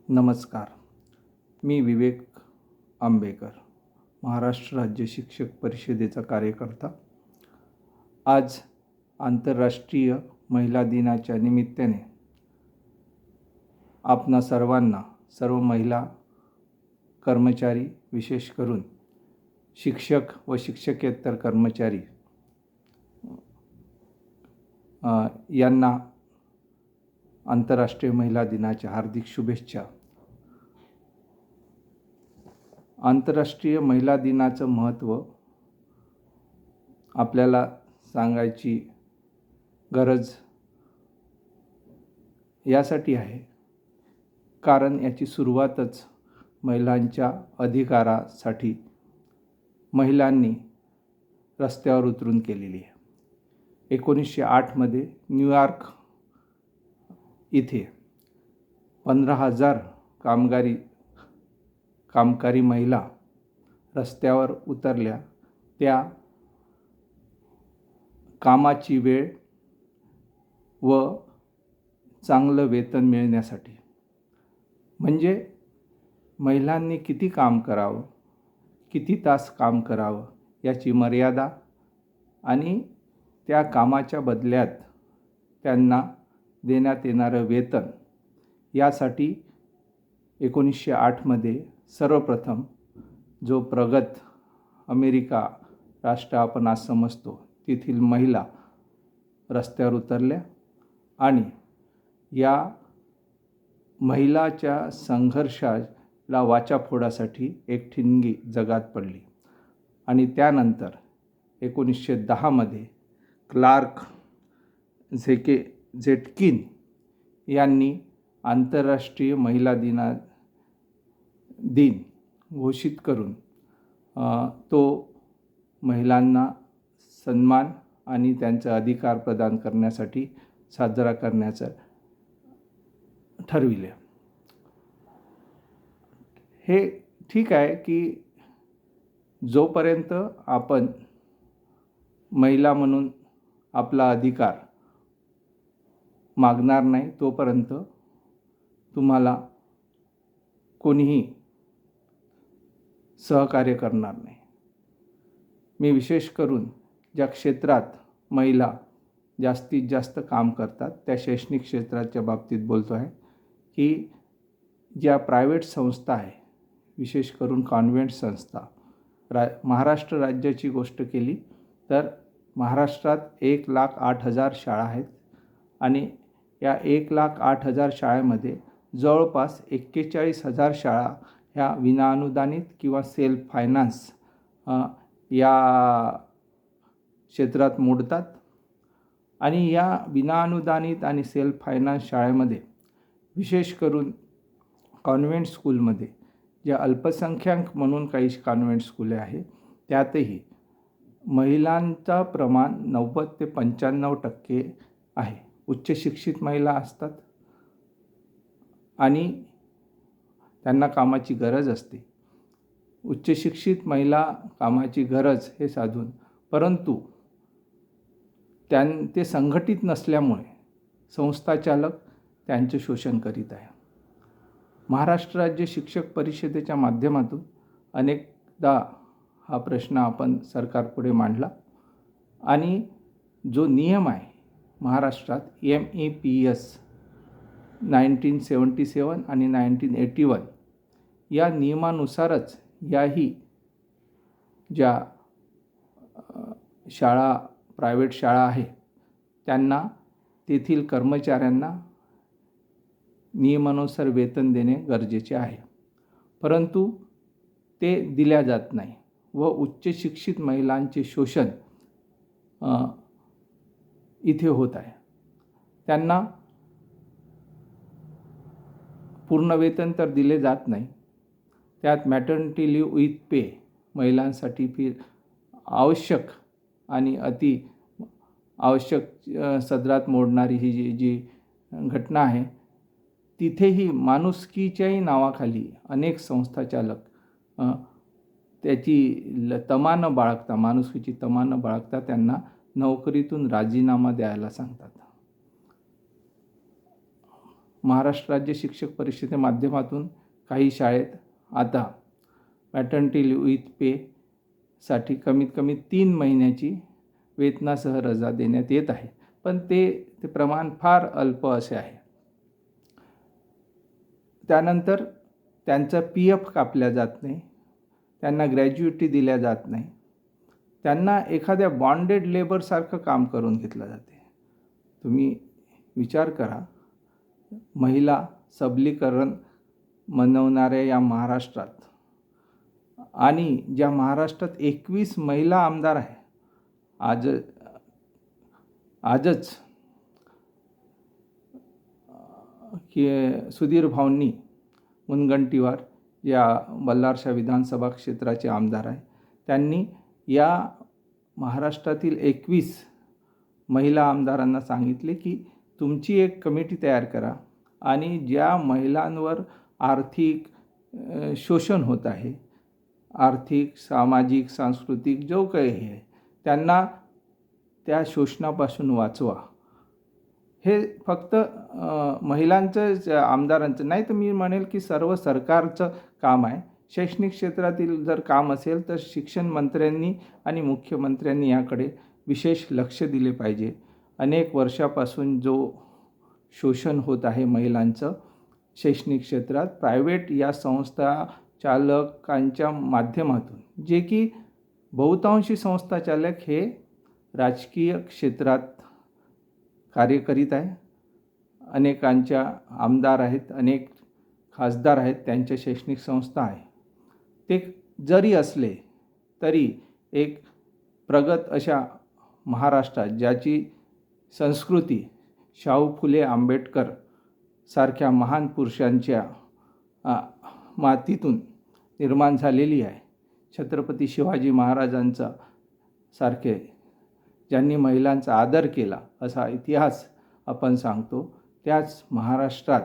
नमस्कार. मी विवेक आंबेकर, महाराष्ट्र राज्य शिक्षक परिषदेचा कार्यकर्ता. आज आंतरराष्ट्रीय महिला दिनाच्या निमित्ताने आपणा सर्वांना, सर्व महिला कर्मचारी, विशेष करून शिक्षक व शिक्षकेतर कर्मचारी यांना आंतरराष्ट्रीय महिला दिनाच्या हार्दिक शुभेच्छा. आंतरराष्ट्रीय महिला दिनाचं महत्त्व आपल्याला सांगायची गरज यासाठी आहे कारण याची सुरुवातच महिलांच्या अधिकारासाठी महिलांनी रस्त्यावर उतरून केलेली आहे. 1908 न्यूयॉर्क इथे 15,000 कामकरी महिला रस्त्यावर उतरल्या. त्या कामाची वेळ व चांगलं वेतन मिळण्यासाठी. म्हणजे महिलांनी किती काम करावं, किती तास काम करावं याची मर्यादा आणि त्या कामाच्या बदल्यात त्यांना देण्यात येणारं वेतन यासाठी 1908 सर्वप्रथम जो प्रगत अमेरिका राष्ट्र आपण आज समजतो तेथील महिला रस्त्यावर उतरल्या आणि या महिलाच्या संघर्षाला वाचा फोडासाठी एक ठिणगी जगात पडली. आणि त्यानंतर 1910 क्लार्क झेटकिन यांनी आंतरराष्ट्रीय महिला दिन घोषित करून तो महिलांना सन्मान आणि त्यांचा अधिकार प्रदान करण्यासाठी साजरा करण्याचं ठरविले. हे ठीक आहे की जोपर्यंत आपण महिला म्हणून आपला अधिकार मागणार नाही तोपर्यंत तुम्हाला कोणीही सहकार्य करणार नाही. मी विशेष करून ज्या क्षेत्रात महिला जास्तीत जास्त काम करतात त्या शैक्षणिक क्षेत्राच्या बाबतीत बोलतो आहे की ज्या प्रायव्हेट संस्था आहे, विशेष करून कॉन्व्हेंट संस्था. महाराष्ट्र राज्याची गोष्ट केली तर महाराष्ट्रात 1,08,000 शाळा आहेत आणि या 1,08,000 शाळेमध्ये जवळपास 41,000 शाळा ह्या विनाअनुदानित किंवा सेल्फ फायनान्स या क्षेत्रात मोडतात. आणि या विनाअनुदानित आणि सेल्फ फायनान्स शाळेमध्ये विशेष करून कॉन्व्हेंट स्कूलमध्ये ज्या अल्पसंख्याक म्हणून काही कॉन्व्हेंट स्कूल आहे त्यातही महिलांचा प्रमाण 90 ते 95% आहे. उच्च शिक्षित महिला असतात आणि त्यांना कामाची गरज असते. उच्च शिक्षित महिला कामाची गरज हे साधून परंतु ते संघटित नसल्यामुळे संस्थाचालक त्यांचे शोषण करीत आहे. महाराष्ट्र राज्य शिक्षक परिषदेच्या माध्यमातून अनेकदा हा प्रश्न आपण सरकारपुढे मांडला आणि जो नियम आहे महाराष्ट्रात MEPS 1977 आणि 1981 या नियमानुसारच याही ज्या शाळा प्रायव्हेट शाळा आहे त्यांना तेथील कर्मचाऱ्यांना नियमानुसार वेतन देणे गरजेचे आहे. परंतु ते दिल्या जात नाही व उच्च शिक्षित महिलांचे शोषण इथे होत आहे. त्यांना पूर्ण वेतन तर दिले जात नाही. त्यात मॅटर्निटी लीव विथ पे महिलांसाठी आवश्यक आणि अति आवश्यक सदरात मोडणारी ही जी घटना आहे तिथेही माणुसकीच्याही नावाखाली अनेक संस्थाचालक त्याची तमा न बाळगता, माणुसकीची तमा न बाळगता त्यांना नोकरीतून राजीनामा द्यायला सांगतात. महाराष्ट्र राज्य शिक्षक परिषदेच्या माध्यमातून काही शाळेत आता मॅटर्निटी लिव्ह विथ पेसाठी कमीत कमी 3 महिन्याची वेतनासह रजा देण्यात येत आहे, पण ते प्रमाण फार अल्प असे आहे. त्यानंतर त्यांचा PF कापल्या जात नाही, त्यांना ग्रॅज्युइटी दिल्या जात नाही, त्यांना एखाद्या बॉन्डेड लेबरसारखं काम करून घेतलं जाते. तुम्ही विचार करा, महिला सबलीकरण मनवणाऱ्या या महाराष्ट्रात आणि ज्या महाराष्ट्रात 21 महिला आमदार आहे, आजच की सुधीर भाऊंनी मुनगंटीवार या बल्हारशाह विधानसभा क्षेत्राचे आमदार आहे, त्यांनी या महाराष्ट्रातील 21 महिला आमदारांना सांगितले की तुमची एक कमिटी तयार करा आणि ज्या महिलांवर आर्थिक शोषण होत आहे, आर्थिक, सामाजिक, सांस्कृतिक जो काही आहे, त्यांना त्या शोषणापासून वाचवा. हे फक्त महिलांचं आमदारांचं नाही, तर मी म्हणेल की सर्व सरकारचं काम आहे. शैक्षणिक क्षेत्रातील जर काम असेल तर शिक्षण मंत्र्यांनी आणि मुख्यमंत्र्यांनी याकडे विशेष लक्ष दिले पाहिजे. अनेक वर्षापासून जो शोषण होत आहे महिलांचं शैक्षणिक क्षेत्रात, प्रायव्हेट या संस्था चालकांच्या माध्यमातून, जे की बहुतांशी संस्था चालक हे राजकीय क्षेत्रात कार्य करीत आहे. अनेकांच्या आमदार आहेत, अनेक खासदार आहेत, त्यांच्या शैक्षणिक संस्था आहे. ते जरी असले तरी एक प्रगत अशा महाराष्ट्रात, ज्याची संस्कृती शाहू फुले आंबेडकर सारख्या महान पुरुषांच्या मातीतून निर्माण झालेली आहे, छत्रपती शिवाजी महाराजांचा सारखे ज्यांनी महिलांचा आदर केला असा इतिहास आपण सांगतो, त्याच महाराष्ट्रात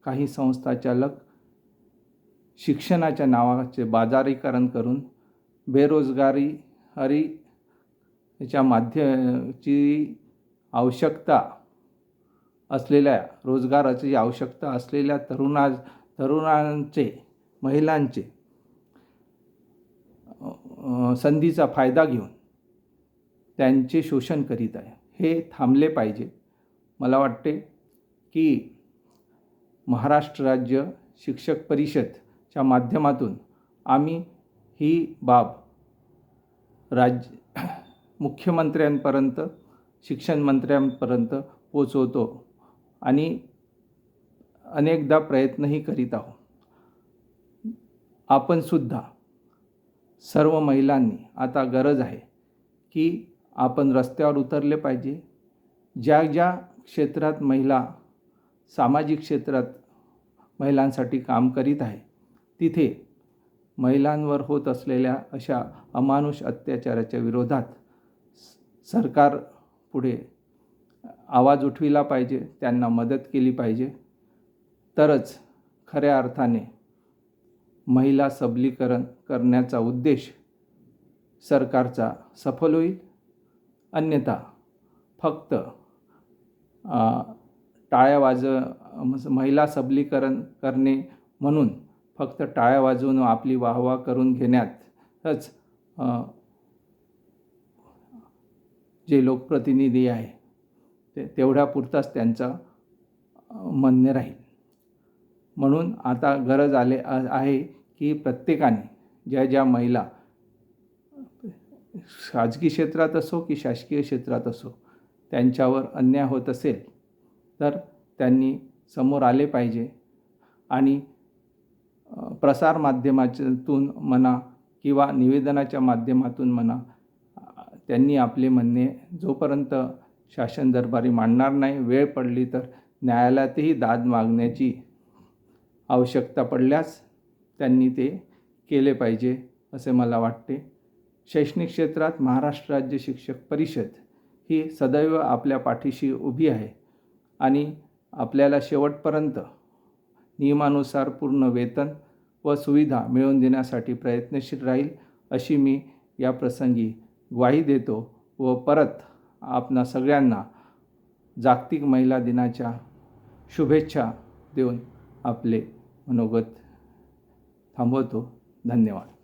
काही संस्था चालक शिक्षणाच्या नावाचे बाजारीकरण करून बेरोजगारी याच्या माध्यमाची आवश्यकता असलेल्या, रोजगाराची आवश्यकता असलेल्या तरुणांचे, महिलांचे संधीचा फायदा घेऊन त्यांचे शोषण करीत आहे. हे थांबले पाहिजे. मला वाटते की महाराष्ट्र राज्य शिक्षक परिषदच्या माध्यमातून आम्ही ही बाब मुख्यमंत्र्यांपर्यंत, शिक्षण मंत्र्यांपर्यंत पोचवतो आणि अनेकदा प्रयत्नही करीत आहोत. आपण सुद्धा सर्व महिलांनी आता गरज आहे की आपण रस्त्यावर उतरले पाहिजे. ज्या क्षेत्रात महिला, सामाजिक क्षेत्रात महिलांसाठी काम करीत आहे, तिथे महिलांवर होत असलेल्या अशा अमानुष अत्याचाराच्या विरोधात सरकार पुढे आवाज उठविला पाहिजे, त्यांना मदत केली पाहिजे. तरच खऱ्या अर्थाने महिला सबलीकरण करण्याचा उद्देश सरकारचा सफल होईल. अन्यथा फक्त महिला सबलीकरण करणे म्हणून फक्त टाळ्या वाजवून आपली वाहवा करून घेण्यातच जे लोकप्रतिनिधी आहे तेवढ्यापुरताच त्यांचा म्हणणे राहील. म्हणून आता गरज आहे की प्रत्येकाने ज्या महिला खाजगी क्षेत्रात असो की शासकीय क्षेत्रात असो, त्यांच्यावर अन्याय होत असेल तर त्यांनी समोर आले पाहिजे आणि प्रसार माध्यमातून म्हणा किंवा निवेदनाच्या माध्यमातून म्हणा, त्यांनी आपले म्हणणे जोपर्यंत शासन दरबारी मांडणार नाही, वेळ पडली तर न्यायालयातही दाद मागण्याची आवश्यकता पडल्यास त्यांनी ते केले पाहिजे असे मला वाटते. शैक्षणिक क्षेत्रात महाराष्ट्र राज्य शिक्षक परिषद ही सदैव आपल्या पाठीशी उभी आहे आणि आपल्याला शेवटपर्यंत नियमानुसार पूर्ण वेतन व सुविधा मिळवून देण्यासाठी प्रयत्नशील राहील अशी मी या प्रसंगी ग्वाही देतो व परत आपणा सगळ्यांना जागतिक महिला दिनाच्या शुभेच्छा देऊन आपले मनोगत थांबवतो. धन्यवाद.